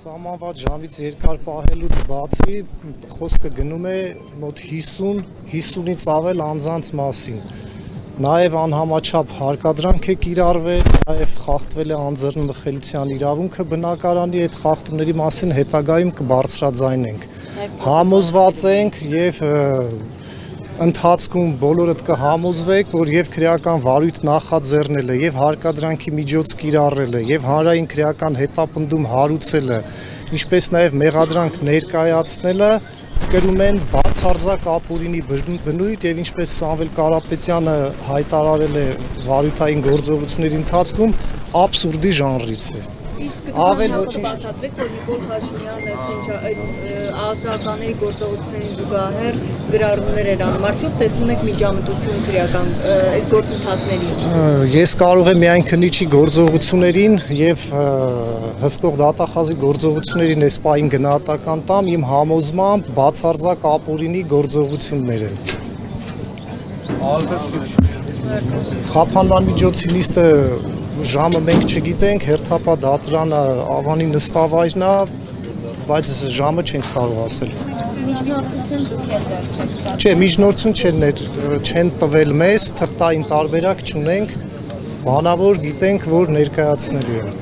Սահմանված ժամից երկար պահելուց բացի խոսքը գնում է մոտ 50-50-ից ավել անձանց մասին։ Նաև անհամաչափ հարկադրանք է կիրառվել, նաև խախտվել է անձեռնմխելիության իրավունքը բնակարանի, այդ խախտումների մասին հետագայում կբարձրաձայնենք։ Համոզված ենք եւ ընթացքում բոլորդ կհամոզվեք, որ եւ քրեական վարույթ նախաձեռնելը, եւ հարկադրանքի միջոց կիրառելը, եւ հանրային քրեական հետապնդում հարուցելը, ինչպես նաեւ մեղադրանք ներկայացնելը կրում են բացարձակ ապօրինի բնույթ եւ ինչպես Սամվել Կարապետյանը հայտարարել է վարույթային գործողությունների ընթացքում աբսուրդի ժանրից է։ Ավել ոչինչ բացատրեք, որ Նիկոլ Փաշինյանը ԱԱԾ-ականների գործողություններին զուգահեռ գրառումներ էր անում, արդյոք տեսնում եք միջամտություն քրեական այս գործընթացներին։ Ես կարող եմ միայն քննիչի գործողություններին եւ հսկող դատախազի գործողություններին այս պահին գնահատական տամ, իմ համոզմամբ բացարձակ ապօրինի գործողություններ են։ Խափանման միջոցի նիստը ժամը մենք չգիտենք, հերթապահ դատարանը Ավանի նստավայրն է, բայց ժամը չենք կարող ասել։ Միջնորդություն դուք եք վերջացրել։ Չէ, միջնորդություն չեն տվել մեզ, թղթային տարբերակ չունենք, բանավոր գիտենք, որ ներկայացնելու են։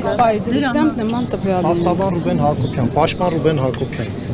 Իսկ պայդրությամբ նման տվյալ։ Փաստաբան Ռուբեն Հակոբյան, պաշտպան Ռուբեն Հակոբյան։